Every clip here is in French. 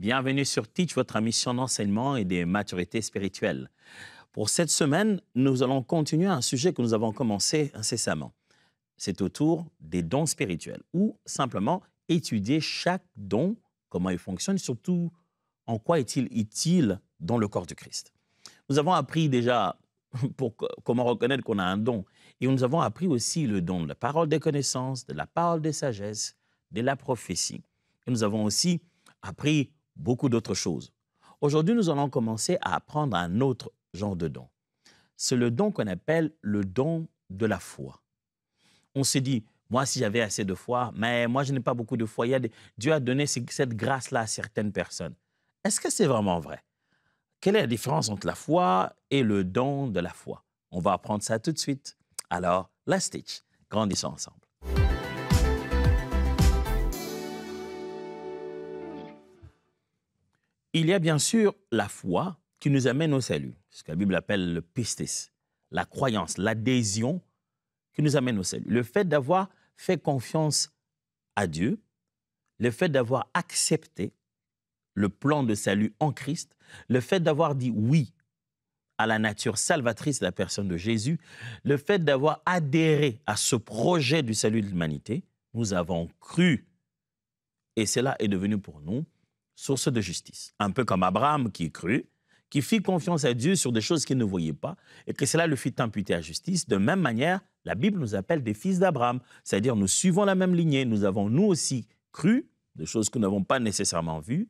Bienvenue sur Teach, votre émission d'enseignement et de maturité spirituelle. Pour cette semaine, nous allons continuer un sujet que nous avons commencé incessamment. C'est autour des dons spirituels ou simplement étudier chaque don, comment il fonctionne, surtout en quoi est-il utile dans le corps du Christ. Nous avons appris déjà comment reconnaître qu'on a un don et nous avons appris aussi le don de la parole des connaissances, de la parole des sagesses, de la prophétie. Et nous avons aussi appris beaucoup d'autres choses. Aujourd'hui, nous allons commencer à apprendre un autre genre de don. C'est le don qu'on appelle le don de la foi. On se dit, moi, si j'avais assez de foi, mais moi, je n'ai pas beaucoup de foi. Dieu a donné cette grâce-là à certaines personnes. Est-ce que c'est vraiment vrai? Quelle est la différence entre la foi et le don de la foi? On va apprendre ça tout de suite. Alors, let's teach. Grandissons ensemble. Il y a bien sûr la foi qui nous amène au salut, ce que la Bible appelle le pistis, la croyance, l'adhésion qui nous amène au salut. Le fait d'avoir fait confiance à Dieu, le fait d'avoir accepté le plan de salut en Christ, le fait d'avoir dit oui à la nature salvatrice de la personne de Jésus, le fait d'avoir adhéré à ce projet du salut de l'humanité, nous avons cru et cela est devenu pour nous source de justice. Un peu comme Abraham qui crut, qui fit confiance à Dieu sur des choses qu'il ne voyait pas et que cela le fit imputer à justice. De même manière, la Bible nous appelle des fils d'Abraham, c'est-à-dire nous suivons la même lignée. Nous avons nous aussi cru, de choses que nous n'avons pas nécessairement vues,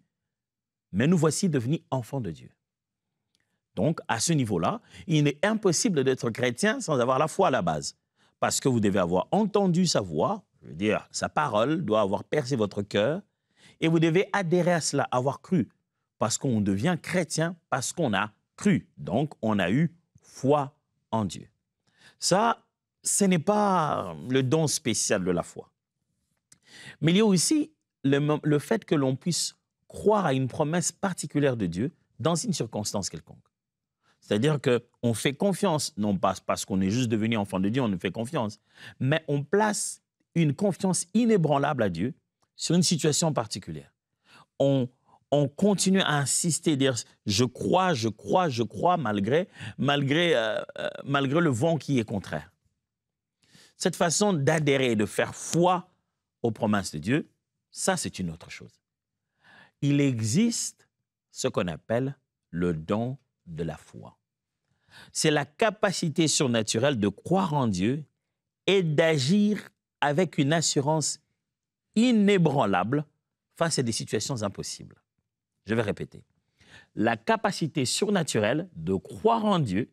mais nous voici devenus enfants de Dieu. Donc, à ce niveau-là, il est impossible d'être chrétien sans avoir la foi à la base, parce que vous devez avoir entendu sa voix, je veux dire, sa parole doit avoir percé votre cœur, et vous devez adhérer à cela, avoir cru, parce qu'on devient chrétien, parce qu'on a cru. Donc, on a eu foi en Dieu. Ça, ce n'est pas le don spécial de la foi. Mais il y a aussi le fait que l'on puisse croire à une promesse particulière de Dieu dans une circonstance quelconque. C'est-à-dire qu'on fait confiance, non pas parce qu'on est juste devenu enfant de Dieu, on nous fait confiance, mais on place une confiance inébranlable à Dieu sur une situation particulière. On continue à insister, dire je crois, malgré le vent qui est contraire. Cette façon d'adhérer et de faire foi aux promesses de Dieu, ça c'est une autre chose. Il existe ce qu'on appelle le don de la foi. C'est la capacité surnaturelle de croire en Dieu et d'agir avec une assurance inébranlable face à des situations impossibles. Je vais répéter. La capacité surnaturelle de croire en Dieu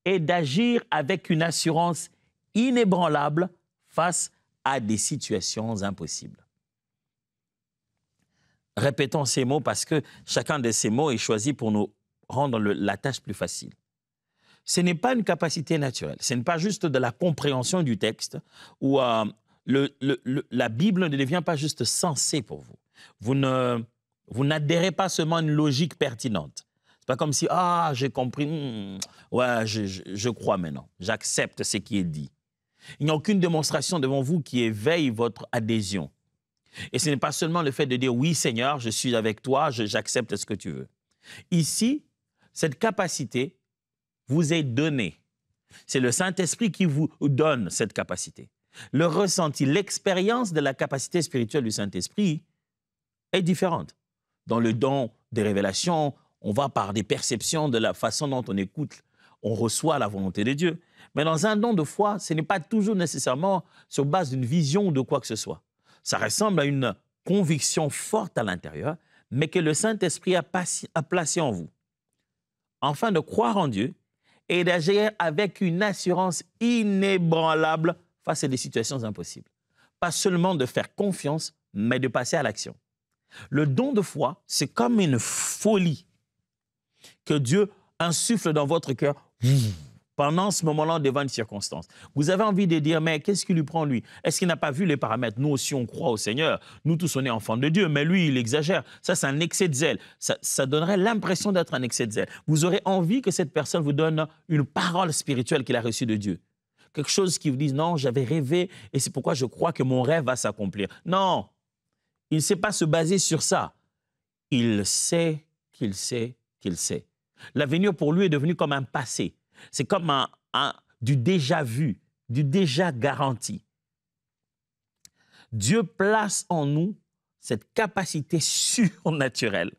et d'agir avec une assurance inébranlable face à des situations impossibles. Répétons ces mots parce que chacun de ces mots est choisi pour nous rendre la tâche plus facile. Ce n'est pas une capacité naturelle, ce n'est pas juste de la compréhension du texte ou la Bible ne devient pas juste sensée pour vous. Vous n'adhérez pas seulement à une logique pertinente. Ce n'est pas comme si, j'ai compris, ouais, je crois maintenant, j'accepte ce qui est dit. Il n'y a aucune démonstration devant vous qui éveille votre adhésion. Et ce n'est pas seulement le fait de dire, oui Seigneur, je suis avec toi, j'accepte ce que tu veux. Ici, cette capacité vous est donnée. C'est le Saint-Esprit qui vous donne cette capacité. Le ressenti, l'expérience de la capacité spirituelle du Saint-Esprit est différente. Dans le don des révélations, on va par des perceptions de la façon dont on écoute, on reçoit la volonté de Dieu. Mais dans un don de foi, ce n'est pas toujours nécessairement sur base d'une vision ou de quoi que ce soit. Ça ressemble à une conviction forte à l'intérieur, mais que le Saint-Esprit a placée en vous. Afin de croire en Dieu et d'agir avec une assurance inébranlable face à des situations impossibles. Pas seulement de faire confiance, mais de passer à l'action. Le don de foi, c'est comme une folie que Dieu insuffle dans votre cœur pendant ce moment-là devant une circonstance. Vous avez envie de dire, mais qu'est-ce qui lui prend lui? Est-ce qu'il n'a pas vu les paramètres? Nous aussi, on croit au Seigneur. Nous tous, on est enfants de Dieu, mais lui, il exagère. Ça, c'est un excès de zèle. Ça donnerait l'impression d'être un excès de zèle. Vous aurez envie que cette personne vous donne une parole spirituelle qu'il a reçue de Dieu. Quelque chose qui vous dise, non, j'avais rêvé et c'est pourquoi je crois que mon rêve va s'accomplir. Non, il ne sait pas se baser sur ça. il sait qu'il sait qu'il sait. L'avenir pour lui est devenu comme un passé. C'est comme du déjà vu, du déjà garanti. Dieu place en nous cette capacité surnaturelle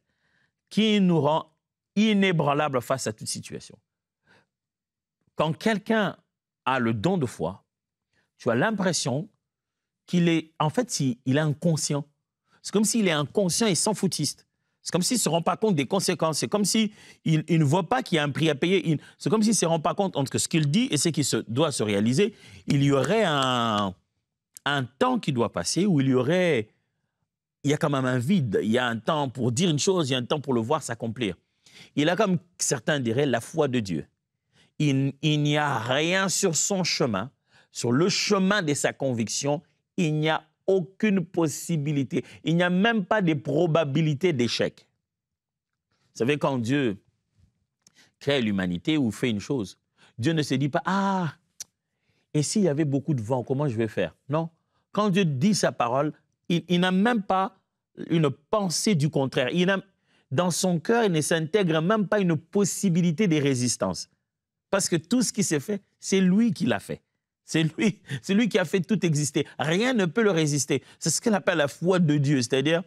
qui nous rend inébranlables face à toute situation. Quand quelqu'un a le don de foi, tu as l'impression qu'il est, en fait, il est inconscient. C'est comme s'il est inconscient et sans foutiste. C'est comme s'il ne se rend pas compte des conséquences. C'est comme s'il ne voit pas qu'il y a un prix à payer. C'est comme s'il ne se rend pas compte entre ce qu'il dit et ce qui doit se réaliser. Il y aurait un temps qui doit passer où il y a quand même un vide. Il y a un temps pour dire une chose, il y a un temps pour le voir s'accomplir. Il a, comme certains diraient, la foi de Dieu. Il n'y a rien sur son chemin, sur le chemin de sa conviction, il n'y a aucune possibilité. Il n'y a même pas de probabilité d'échec. Vous savez, quand Dieu crée l'humanité ou fait une chose, Dieu ne se dit pas « Ah, et s'il y avait beaucoup de vent, comment je vais faire ?» Non. Quand Dieu dit sa parole, il n'a même pas une pensée du contraire. Dans son cœur, il ne s'intègre même pas une possibilité de résistance. Parce que tout ce qui s'est fait, c'est lui qui l'a fait. C'est lui qui a fait tout exister. Rien ne peut le résister. C'est ce qu'on appelle la foi de Dieu. C'est-à-dire,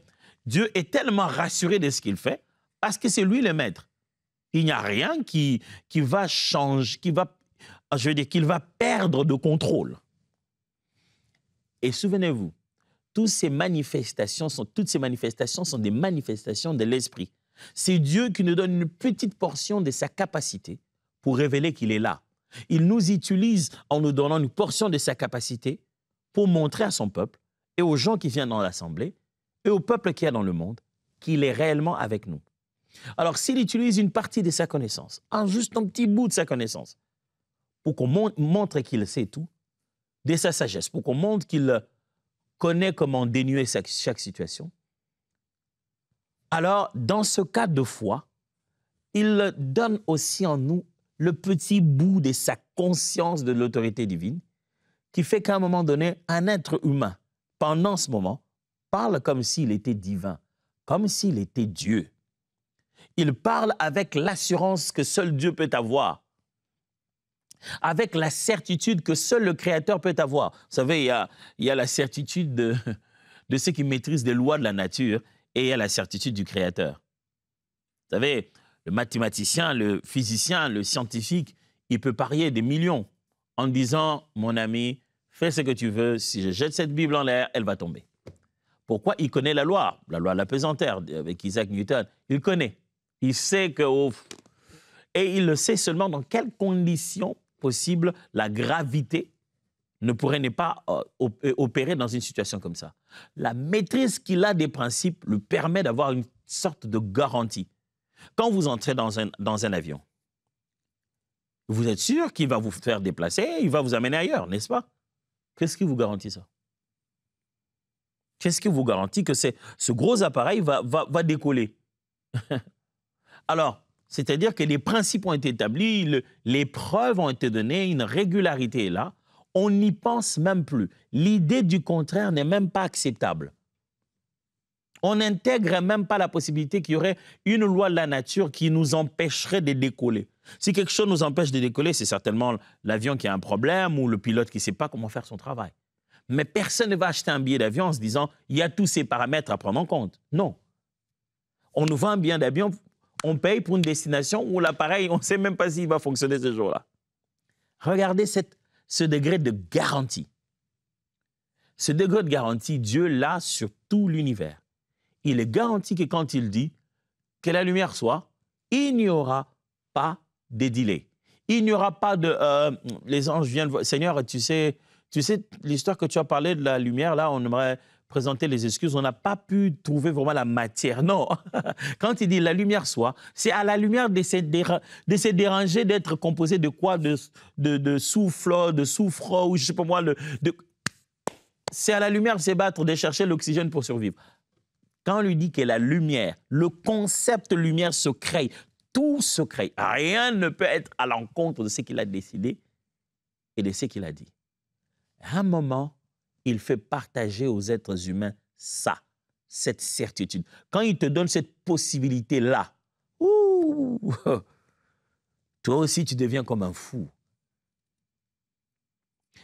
Dieu est tellement rassuré de ce qu'il fait parce que c'est lui le maître. Il n'y a rien qui va changer, qu'il va perdre de contrôle. Et souvenez-vous, toutes ces manifestations sont des manifestations de l'Esprit. C'est Dieu qui nous donne une petite portion de sa capacité pour révéler qu'il est là. Il nous utilise en nous donnant une portion de sa capacité pour montrer à son peuple et aux gens qui viennent dans l'Assemblée et au peuple qui est dans le monde qu'il est réellement avec nous. Alors, s'il utilise une partie de sa connaissance, juste un petit bout de sa connaissance, pour qu'on montre qu'il sait tout, de sa sagesse, pour qu'on montre qu'il connaît comment dénuer chaque situation, alors, dans ce cas de foi, il donne aussi en nous le petit bout de sa conscience de l'autorité divine qui fait qu'à un moment donné, un être humain, pendant ce moment, parle comme s'il était divin, comme s'il était Dieu. Il parle avec l'assurance que seul Dieu peut avoir, avec la certitude que seul le Créateur peut avoir. Vous savez, il y a la certitude de ceux qui maîtrisent les lois de la nature et il y a la certitude du Créateur. Vous savez, le mathématicien, le physicien, le scientifique, il peut parier des millions en disant « Mon ami, fais ce que tu veux, si je jette cette Bible en l'air, elle va tomber. » Pourquoi? Il connaît la loi de la pesanteur avec Isaac Newton. Il connaît. Il sait que... et il le sait seulement dans quelles conditions possibles la gravité ne pourrait pas opérer dans une situation comme ça. La maîtrise qu'il a des principes lui permet d'avoir une sorte de garantie. Quand vous entrez dans un avion, vous êtes sûr qu'il va vous faire déplacer, il va vous amener ailleurs, n'est-ce pas? Qu'est-ce qui vous garantit ça? Qu'est-ce qui vous garantit que ce gros appareil va décoller? Alors, c'est-à-dire que les principes ont été établis, les preuves ont été données, une régularité est là, on n'y pense même plus. L'idée du contraire n'est même pas acceptable. On n'intègre même pas la possibilité qu'il y aurait une loi de la nature qui nous empêcherait de décoller. Si quelque chose nous empêche de décoller, c'est certainement l'avion qui a un problème ou le pilote qui ne sait pas comment faire son travail. Mais personne ne va acheter un billet d'avion en se disant « il y a tous ces paramètres à prendre en compte ». Non. On nous vend un billet d'avion, on paye pour une destination où l'appareil, on ne sait même pas s'il va fonctionner ce jour-là. Regardez ce degré de garantie. Ce degré de garantie, Dieu l'a sur tout l'univers. Il est garanti que quand il dit que la lumière soit, il n'y aura pas de délai. Il n'y aura pas de... les anges viennent voir. Seigneur, tu sais l'histoire que tu as parlé de la lumière, là, on aimerait présenter les excuses. On n'a pas pu trouver vraiment la matière. Non. Quand il dit la lumière soit, c'est à la lumière de se déranger d'être composé de quoi? De souffle, de soufre, ou je ne sais pas moi. C'est à la lumière de se battre, de chercher l'oxygène pour survivre. Quand on lui dit que la lumière, le concept lumière se crée, tout se crée. Rien ne peut être à l'encontre de ce qu'il a décidé et de ce qu'il a dit. À un moment, il fait partager aux êtres humains ça, cette certitude, quand il te donne cette possibilité-là, ouh, toi aussi, tu deviens comme un fou.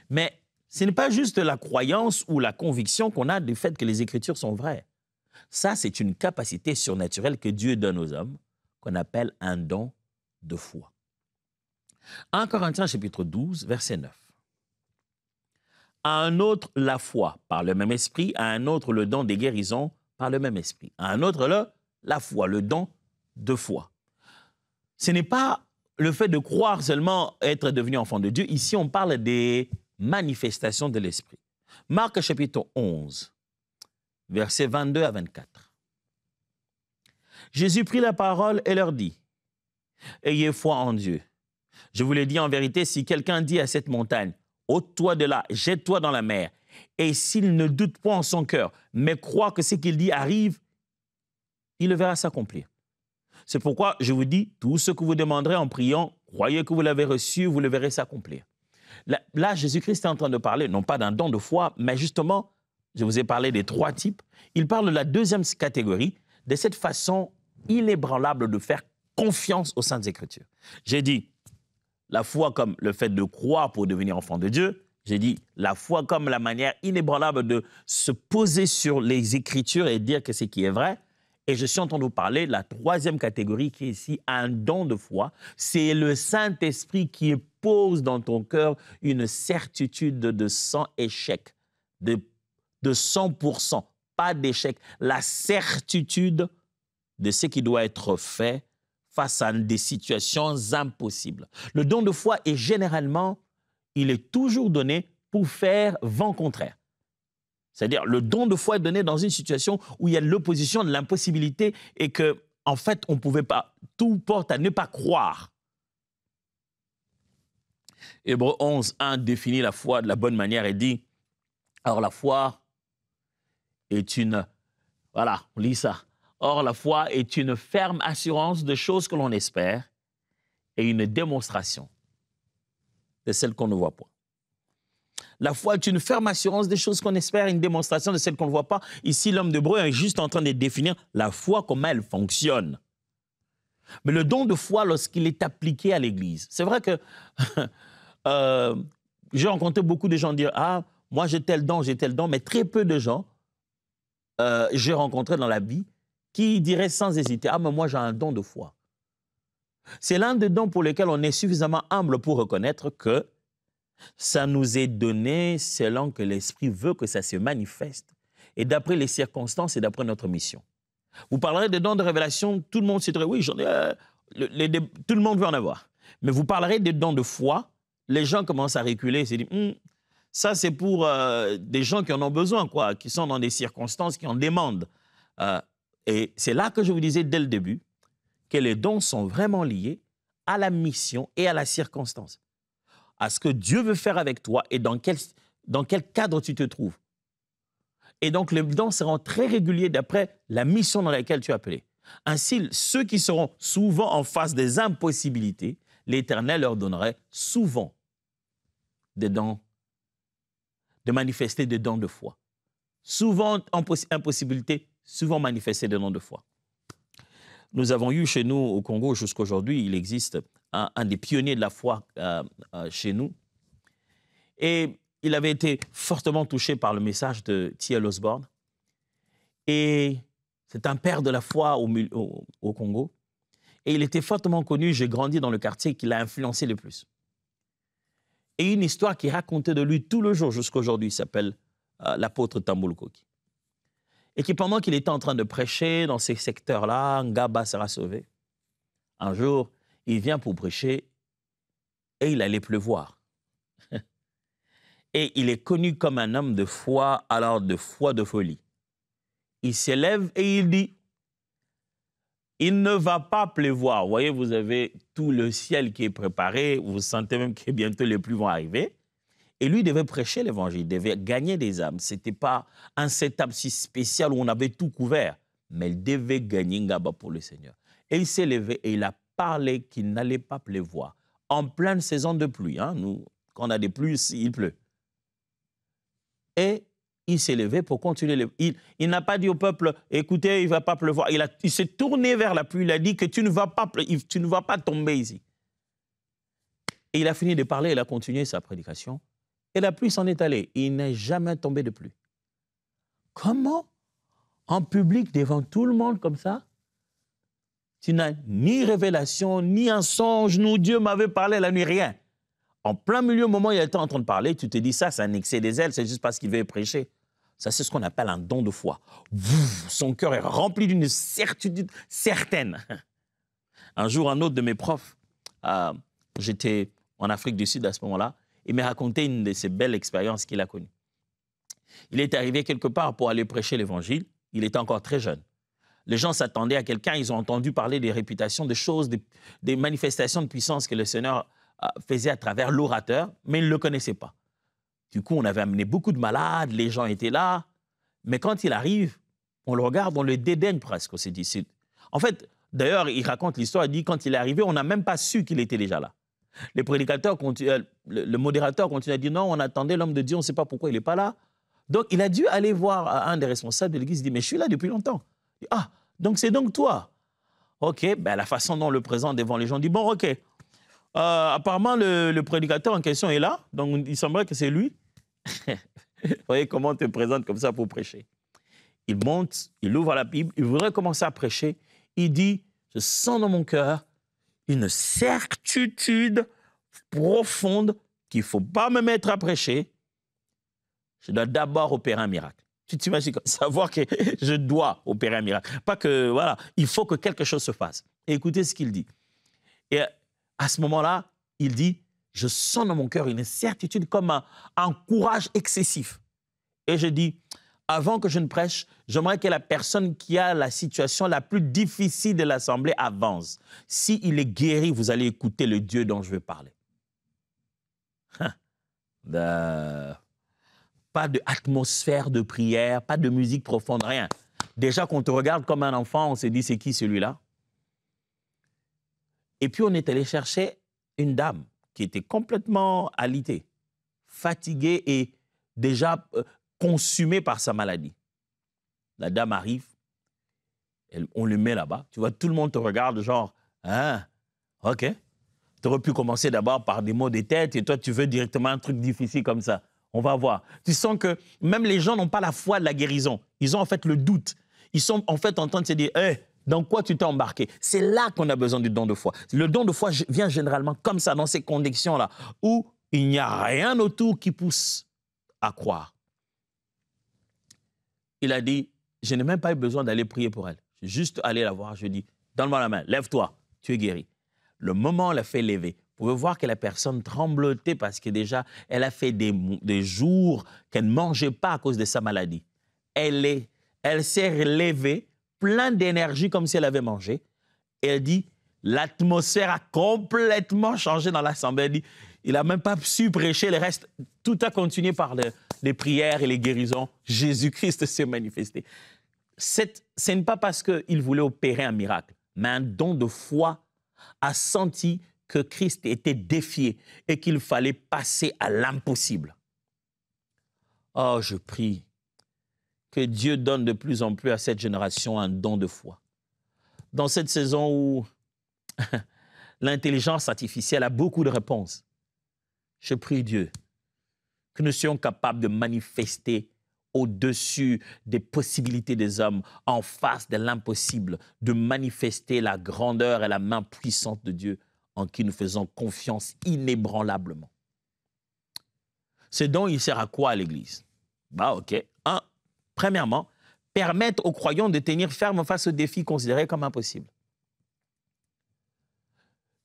Mais ce n'est pas juste la croyance ou la conviction qu'on a du fait que les Écritures sont vraies. Ça, c'est une capacité surnaturelle que Dieu donne aux hommes, qu'on appelle un don de foi. 1 Corinthiens chapitre 12, verset 9. À un autre, la foi par le même esprit, à un autre, le don des guérisons par le même esprit. À un autre, la foi, le don de foi. Ce n'est pas le fait de croire seulement être devenu enfant de Dieu. Ici, on parle des manifestations de l'esprit. Marc chapitre 11, versets 22 à 24. Jésus prit la parole et leur dit, « Ayez foi en Dieu. Je vous l'ai dit en vérité, si quelqu'un dit à cette montagne, « ôte-toi de là, jette-toi dans la mer », et s'il ne doute point en son cœur, mais croit que ce qu'il dit arrive, il le verra s'accomplir. C'est pourquoi je vous dis, tout ce que vous demanderez en priant, croyez que vous l'avez reçu, vous le verrez s'accomplir. » Là, Jésus-Christ est en train de parler, non pas d'un don de foi, mais justement, je vous ai parlé des 3 types. Il parle de la deuxième catégorie, de cette façon inébranlable de faire confiance aux Saintes Écritures. J'ai dit la foi comme le fait de croire pour devenir enfant de Dieu. J'ai dit la foi comme la manière inébranlable de se poser sur les Écritures et dire que c'est qui est vrai. Et je suis en train de vous parler de la 3e catégorie qui est ici un don de foi. C'est le Saint-Esprit qui pose dans ton cœur une certitude de sans échec, de 100%, pas d'échec. La certitude de ce qui doit être fait face à des situations impossibles. Le don de foi est généralement, il est toujours donné pour faire vent contraire. C'est-à-dire, le don de foi est donné dans une situation où il y a l'opposition de l'impossibilité et que, en fait, on ne pouvait pas. Tout porte à ne pas croire. Hébreux 11, 1 définit la foi de la bonne manière et dit, alors la foi est une, voilà, on lit ça. Or, la foi est une ferme assurance de choses que l'on espère et une démonstration de celles qu'on ne voit pas. La foi est une ferme assurance des choses qu'on espère et une démonstration de celles qu'on ne voit pas. Ici, l'homme d'Hébreu est juste en train de définir la foi, comment elle fonctionne. Mais le don de foi, lorsqu'il est appliqué à l'Église, c'est vrai que j'ai rencontré beaucoup de gens dire « Ah, moi j'ai tel don, mais très peu de gens j'ai rencontré dans la vie qui diraient sans hésiter « Ah, mais moi j'ai un don de foi ». C'est l'un des dons pour lesquels on est suffisamment humble pour reconnaître que ça nous est donné selon que l'Esprit veut que ça se manifeste et d'après les circonstances et d'après notre mission. Vous parlerez des dons de révélation, tout le monde se dirait oui, j'en ai, tout le monde veut en avoir. Mais vous parlerez des dons de foi, les gens commencent à reculer et se disent ça c'est pour des gens qui en ont besoin, quoi, qui sont dans des circonstances qui en demandent. Et c'est là que je vous disais dès le début que les dons sont vraiment liés à la mission et à la circonstance, à ce que Dieu veut faire avec toi et dans quel cadre tu te trouves. Et donc, les dons seront très réguliers d'après la mission dans laquelle tu es appelé. Ainsi, ceux qui seront souvent en face des impossibilités, l'Éternel leur donnerait souvent des dons, de manifester des dons de foi. Souvent en impossibilité, souvent manifester des dons de foi. Nous avons eu chez nous au Congo jusqu'à aujourd'hui, il existe un des pionniers de la foi chez nous. Et il avait été fortement touché par le message de T.L. Osborne. Et c'est un père de la foi au Congo. Et il était fortement connu, j'ai grandi dans le quartier qui l'a influencé le plus. Et une histoire qui racontait de lui tout le jour jusqu'à aujourd'hui s'appelle l'apôtre Tambul Koki. Et qui, pendant qu'il était en train de prêcher dans ces secteurs-là, Ngaba sera sauvé. Un jour, il vient pour prêcher et il allait pleuvoir. Et il est connu comme un homme de foi, alors de foi de folie. Il s'élève et il dit, il ne va pas pleuvoir. Vous voyez, vous avez tout le ciel qui est préparé, vous sentez même que bientôt les pluies vont arriver. Et lui devait prêcher l'évangile, il devait gagner des âmes. Ce n'était pas un setup si spécial où on avait tout couvert, mais il devait gagner Ngaba pour le Seigneur. Et il s'est levé et il a parlé qu'il n'allait pas pleuvoir. En pleine saison de pluie, hein, nous, quand on a des pluies, il pleut. Et il s'est levé pour continuer. Il n'a pas dit au peuple, écoutez, il ne va pas pleuvoir. Il s'est tourné vers la pluie, il a dit que tu ne vas pas tomber ici. Et il a fini de parler, il a continué sa prédication. Et la pluie s'en est allée. Il n'est jamais tombé de pluie. Comment, en public, devant tout le monde comme ça, tu n'as ni révélation, ni un songe, ni Dieu m'avait parlé la nuit, rien. En plein milieu, au moment où il était en train de parler, tu te dis ça, c'est un excès des ailes, c'est juste parce qu'il veut prêcher. Ça, c'est ce qu'on appelle un don de foi. Son cœur est rempli d'une certitude certaine. Un jour, un autre de mes profs, j'étais en Afrique du Sud à ce moment-là, il m'a raconté une de ces belles expériences qu'il a connues. Il est arrivé quelque part pour aller prêcher l'évangile. Il était encore très jeune. Les gens s'attendaient à quelqu'un, ils ont entendu parler des réputations, des choses, des manifestations de puissance que le Seigneur faisait à travers l'orateur, mais ils ne le connaissaient pas. Du coup, on avait amené beaucoup de malades, les gens étaient là, mais quand il arrive, on le regarde, on le dédaigne presque. On s'est dit, en fait, d'ailleurs, il raconte l'histoire, il dit, quand il est arrivé, on n'a même pas su qu'il était déjà là. Les prédicateurs, le modérateur continue à dire, non, on attendait l'homme de Dieu, on ne sait pas pourquoi il n'est pas là. Donc, il a dû aller voir un des responsables de l'église, il dit, mais je suis là depuis longtemps. Il dit, ah, donc c'est donc toi. OK, ben, la façon dont on le présente devant les gens, dit, bon, OK, apparemment, le prédicateur en question est là, donc il semblerait que c'est lui. Vous voyez comment on te présente comme ça pour prêcher. Il monte, il ouvre la Bible, il voudrait commencer à prêcher. Il dit, je sens dans mon cœur une certitude profonde qu'il ne faut pas me mettre à prêcher. Je dois d'abord opérer un miracle. Tu t'imagines savoir que je dois opérer un miracle. Pas que, voilà, il faut que quelque chose se fasse. Et écoutez ce qu'il dit. Et à ce moment-là, il dit, je sens dans mon cœur une certitude comme un courage excessif. Et je dis, avant que je ne prêche, j'aimerais que la personne qui a la situation la plus difficile de l'assemblée avance. S'il est guéri, vous allez écouter le Dieu dont je veux parler. Pas d'atmosphère de prière, pas de musique profonde, rien. Déjà qu'on te regarde comme un enfant, on se dit, c'est qui celui-là? Et puis on est allé chercher une dame qui était complètement alitée, fatiguée et déjà consumée par sa maladie. La dame arrive, on le met là-bas. Tu vois, tout le monde te regarde genre, ah, OK. Tu aurais pu commencer d'abord par des mots de tête et toi, tu veux directement un truc difficile comme ça. On va voir. Tu sens que même les gens n'ont pas la foi de la guérison. Ils ont en fait le doute. Ils sont en fait en train de se dire, hey, dans quoi tu t'es embarqué? C'est là qu'on a besoin du don de foi. Le don de foi vient généralement comme ça, dans ces conditions-là, où il n'y a rien autour qui pousse à croire. Il a dit, je n'ai même pas eu besoin d'aller prier pour elle. J'ai juste allé la voir, je lui ai dit, donne-moi la main, lève-toi, tu es guéri. Le moment où on l'a fait lever, vous pouvez voir que la personne tremblotait parce que déjà, elle a fait des jours qu'elle ne mangeait pas à cause de sa maladie. Elle s'est relevée, plein d'énergie comme si elle avait mangé. Et elle dit, l'atmosphère a complètement changé dans l'assemblée. Elle dit, il n'a même pas su prêcher, le reste, tout a continué par les prières et les guérisons. Jésus-Christ s'est manifesté. Ce n'est pas parce qu'il voulait opérer un miracle, mais un don de foi a senti que Christ était défié et qu'il fallait passer à l'impossible. Oh, je prie que Dieu donne de plus en plus à cette génération un don de foi. Dans cette saison où l'intelligence artificielle a beaucoup de réponses, je prie Dieu que nous soyons capables de manifester au-dessus des possibilités des hommes, en face de l'impossible, de manifester la grandeur et la main puissante de Dieu en qui nous faisons confiance inébranlablement. Ce don, il sert à quoi à l'Église? OK. Premièrement, permettre aux croyants de tenir ferme face aux défis considérés comme impossibles.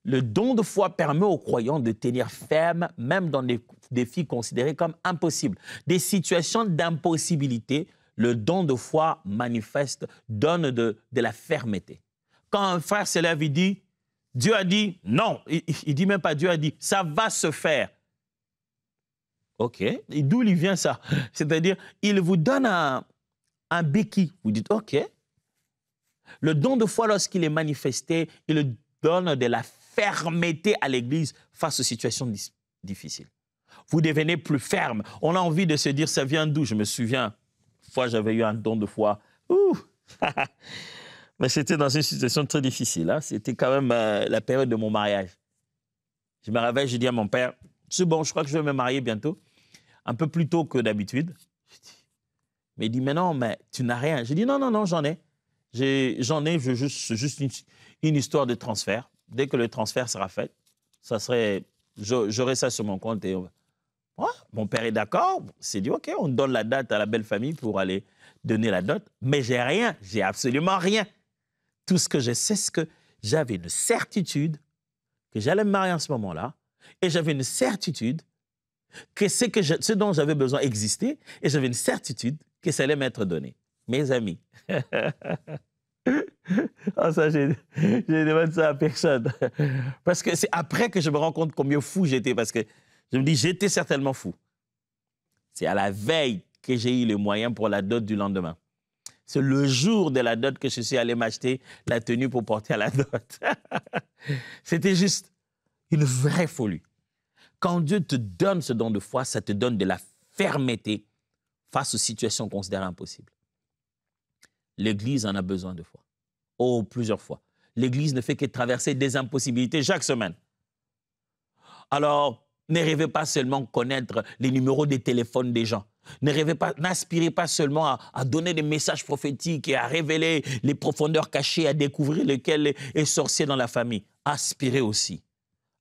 Le don de foi permet aux croyants de tenir ferme même dans des défis considérés comme impossibles. Des situations d'impossibilité, le don de foi manifeste, donne de la fermeté. Quand un frère se lève, il dit, Dieu a dit, non, il ne dit même pas Dieu a dit, ça va se faire. OK, et d'où il vient ça? C'est-à-dire, il vous donne un béquille. Vous dites, OK. Le don de foi, lorsqu'il est manifesté, il donne de la fermeté à l'Église face aux situations difficiles. vous devenez plus ferme. On a envie de se dire, ça vient d'où? Je me souviens, une fois, j'avais eu un don de foi. Ouh! Mais c'était dans une situation très difficile. Hein? C'était quand même la période de mon mariage. Je me réveille, je dis à mon père, c'est bon, je crois que je vais me marier bientôt, un peu plus tôt que d'habitude. Mais il dit, mais non, mais tu n'as rien. J'ai dit, non, non, non, j'en ai. J'en ai, c'est juste une histoire de transfert. Dès que le transfert sera fait, j'aurai ça sur mon compte. Et mon père est d'accord. C'est dit, OK, on donne la date à la belle famille pour aller donner la dot. Mais j'ai rien, j'ai absolument rien. Tout ce que je sais, c'est que j'avais une certitude que j'allais me marier en ce moment-là. Et j'avais une certitude que ce dont j'avais besoin existait. Et j'avais une certitude que ça allait m'être donné. Mes amis. Ça, je demande ça à personne. Parce que c'est après que je me rends compte combien fou j'étais. Parce que je me dis, j'étais certainement fou. C'est à la veille que j'ai eu les moyens pour la dot du lendemain. C'est le jour de la dot que je suis allé m'acheter la tenue pour porter à la dot. C'était juste une vraie folie. Quand Dieu te donne ce don de foi, ça te donne de la fermeté face aux situations considérées impossibles. L'Église en a besoin de foi. Oh, plusieurs fois. L'Église ne fait que traverser des impossibilités chaque semaine. Alors, ne rêvez pas seulement connaître les numéros des téléphones des gens. N'aspirez pas seulement à donner des messages prophétiques et à révéler les profondeurs cachées, à découvrir lequel est sorcier dans la famille. Aspirez aussi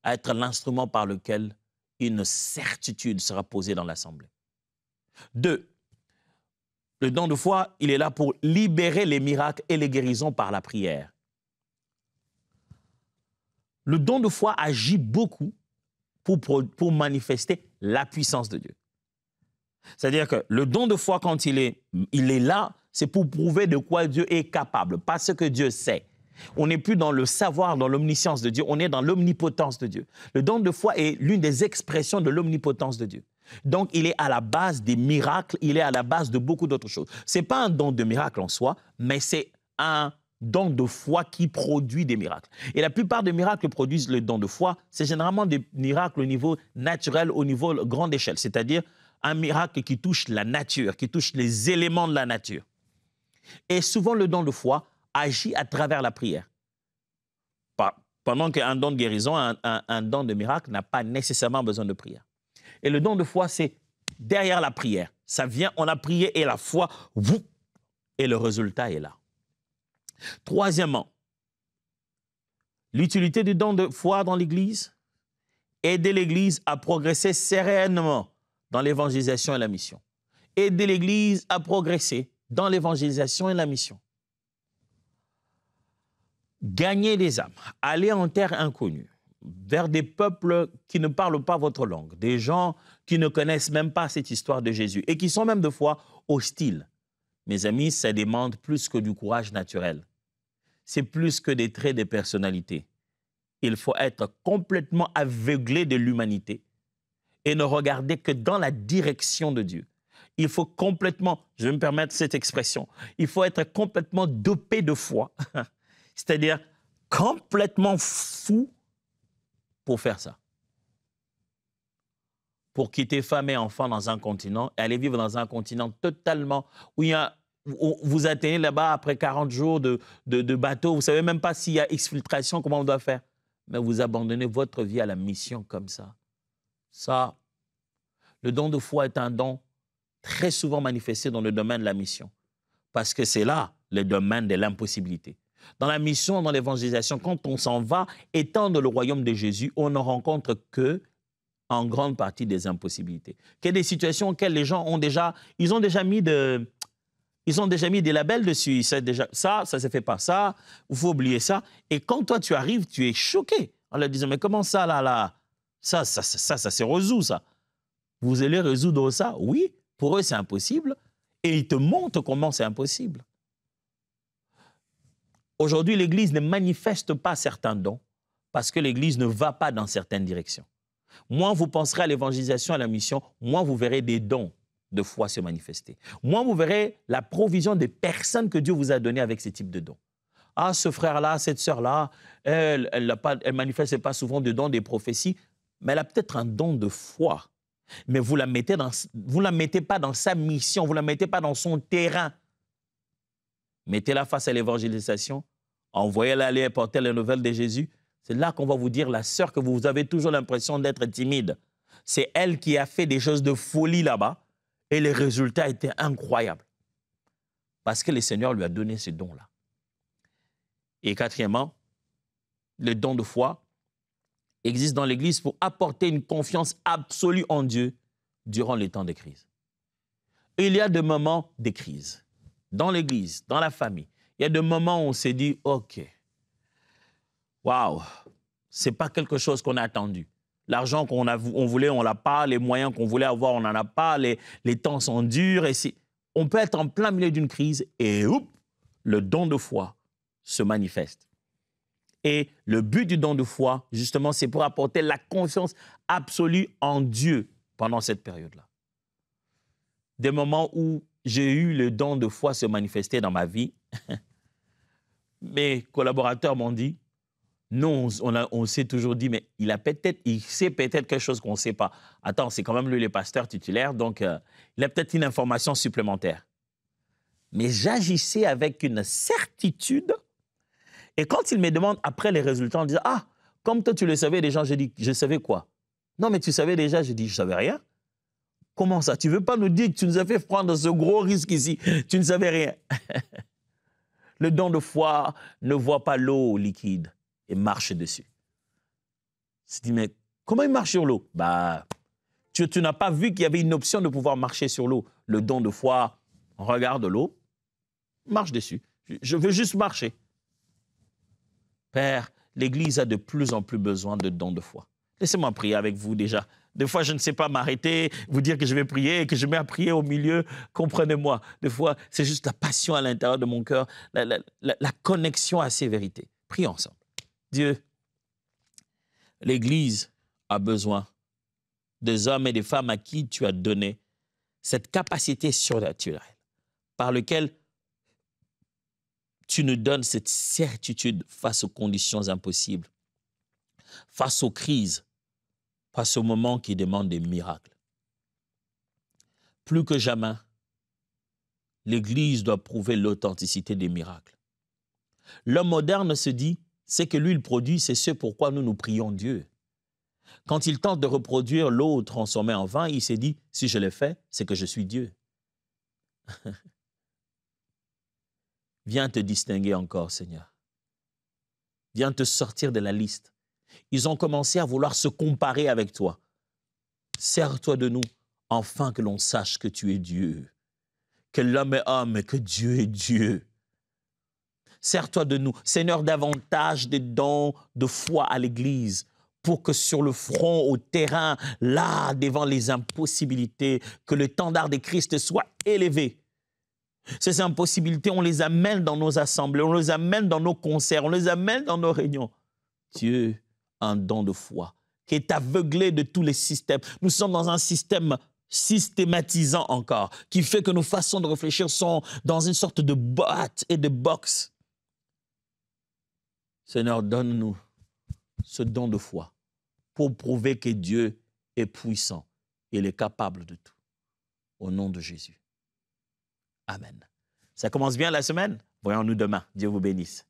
à être l'instrument par lequel une certitude sera posée dans l'assemblée. 2. Le don de foi, il est là pour libérer les miracles et les guérisons par la prière. Le don de foi agit beaucoup pour manifester la puissance de Dieu. C'est-à-dire que le don de foi, quand il est là, c'est pour prouver de quoi Dieu est capable, pas ce que Dieu sait. On n'est plus dans le savoir, dans l'omniscience de Dieu, on est dans l'omnipotence de Dieu. Le don de foi est l'une des expressions de l'omnipotence de Dieu. Donc, il est à la base des miracles, il est à la base de beaucoup d'autres choses. Ce n'est pas un don de miracle en soi, mais c'est un don de foi qui produit des miracles. Et la plupart des miracles que produisent le don de foi, c'est généralement des miracles au niveau naturel, au niveau grande échelle, c'est-à-dire un miracle qui touche la nature, qui touche les éléments de la nature. Et souvent, le don de foi agit à travers la prière. Pendant qu'un don de guérison, un don de miracle n'a pas nécessairement besoin de prière. Et le don de foi, c'est derrière la prière. Ça vient, on a prié et la foi, et le résultat est là. Troisièmement, l'utilité du don de foi dans l'Église, aider l'Église à progresser sereinement dans l'évangélisation et la mission. Aider l'Église à progresser dans l'évangélisation et la mission. Gagner des âmes, aller en terre inconnue, vers des peuples qui ne parlent pas votre langue, des gens qui ne connaissent même pas cette histoire de Jésus et qui sont même de fois hostiles. Mes amis, ça demande plus que du courage naturel. C'est plus que des traits de personnalité. Il faut être complètement aveuglé de l'humanité et ne regarder que dans la direction de Dieu. Il faut complètement, je vais me permettre cette expression, il faut être complètement dopé de foi, c'est-à-dire complètement fou pour faire ça. Pour quitter femme et enfant dans un continent et aller vivre dans un continent totalement où vous atteignez là-bas après 40 jours de bateau, vous ne savez même pas s'il y a exfiltration, comment on doit faire. Mais vous abandonnez votre vie à la mission comme ça. Ça, le don de foi est un don très souvent manifesté dans le domaine de la mission. Parce que c'est là le domaine de l'impossibilité. Dans la mission, dans l'évangélisation, quand on s'en va étendre le royaume de Jésus, on ne rencontre que en grande partie des impossibilités. Qu'il y a des situations auxquelles les gens ont déjà mis des labels dessus. Ça ne se fait pas ça, il faut oublier ça. Et quand toi, tu arrives, tu es choqué en leur disant, mais comment ça, là, ça c'est résolu, ça. Vous allez résoudre ça? Oui, pour eux, c'est impossible. Et ils te montrent comment c'est impossible. Aujourd'hui, l'Église ne manifeste pas certains dons parce que l'Église ne va pas dans certaines directions. Moins vous penserez à l'évangélisation, à la mission, moins vous verrez des dons de foi se manifester. Moins vous verrez la provision des personnes que Dieu vous a données avec ce type de dons. Ah, ce frère-là, cette sœur-là, elle manifeste pas souvent de dons des prophéties, mais elle a peut-être un don de foi. Mais vous la mettez pas dans sa mission, vous ne la mettez pas dans son terrain. Mettez-la face à l'évangélisation, envoyez-la aller porter les nouvelles de Jésus. C'est là qu'on va vous dire, la sœur, que vous avez toujours l'impression d'être timide. C'est elle qui a fait des choses de folie là-bas et les résultats étaient incroyables. Parce que le Seigneur lui a donné ce don-là. Et quatrièmement, le don de foi existe dans l'Église pour apporter une confiance absolue en Dieu durant les temps de crise. Et il y a des moments de crise. Dans l'Église, dans la famille, il y a des moments où on s'est dit, OK, waouh, ce n'est pas quelque chose qu'on a attendu. L'argent on voulait, on ne l'a pas. Les moyens qu'on voulait avoir, on n'en a pas. Les temps sont durs. Et on peut être en plein milieu d'une crise et le don de foi se manifeste. Et le but du don de foi, justement, c'est pour apporter la confiance absolue en Dieu pendant cette période-là. Des moments où j'ai eu le don de foi se manifester dans ma vie, mes collaborateurs m'ont dit, non, on s'est toujours dit, mais il sait peut-être quelque chose qu'on ne sait pas. Attends, c'est quand même lui le pasteur titulaire, donc il a peut-être une information supplémentaire. Mais j'agissais avec une certitude. Et quand il me demande après les résultats, on dit, ah, comme toi tu le savais déjà, je dis, je savais quoi? Non, mais tu savais déjà, je dis, je ne savais rien. Comment ça? Tu ne veux pas nous dire que tu nous as fait prendre ce gros risque ici? Tu ne savais rien. Le don de foi ne voit pas l'eau liquide et marche dessus. Je dis, mais comment il marche sur l'eau? Bah, tu n'as pas vu qu'il y avait une option de pouvoir marcher sur l'eau. Le don de foi regarde l'eau, marche dessus. Je veux juste marcher. Père, l'Église a de plus en plus besoin de dons de foi. Laissez-moi prier avec vous déjà. Des fois, je ne sais pas m'arrêter, vous dire que je vais prier et que je mets à prier au milieu. Comprenez-moi. Des fois, c'est juste la passion à l'intérieur de mon cœur, la connexion à ces vérités. Prions ensemble. Dieu, l'Église a besoin des hommes et des femmes à qui tu as donné cette capacité surnaturelle par laquelle tu nous donnes cette certitude face aux conditions impossibles, face aux crises, face aux moments qui demandent des miracles. Plus que jamais, l'Église doit prouver l'authenticité des miracles. L'homme moderne se dit, c'est que lui, il produit, c'est ce pourquoi nous prions Dieu. Quand il tente de reproduire l'eau transformée en vin, il s'est dit, si je l'ai fait, c'est que je suis Dieu. Viens te distinguer encore, Seigneur. Viens te sortir de la liste. Ils ont commencé à vouloir se comparer avec toi. Sers-toi de nous, afin que l'on sache que tu es Dieu, que l'homme est homme et que Dieu est Dieu. Sers-toi de nous, Seigneur, davantage de dons de foi à l'Église, pour que sur le front, au terrain, là, devant les impossibilités, que le tendard de Christ soit élevé. Ces impossibilités, on les amène dans nos assemblées, on les amène dans nos concerts, on les amène dans nos réunions. Dieu, un don de foi qui est aveuglé de tous les systèmes. Nous sommes dans un système systématisant encore, qui fait que nos façons de réfléchir sont dans une sorte de boîte et de box. Seigneur, donne-nous ce don de foi pour prouver que Dieu est puissant et il est capable de tout. Au nom de Jésus. Amen. Ça commence bien la semaine? Voyons-nous demain. Dieu vous bénisse.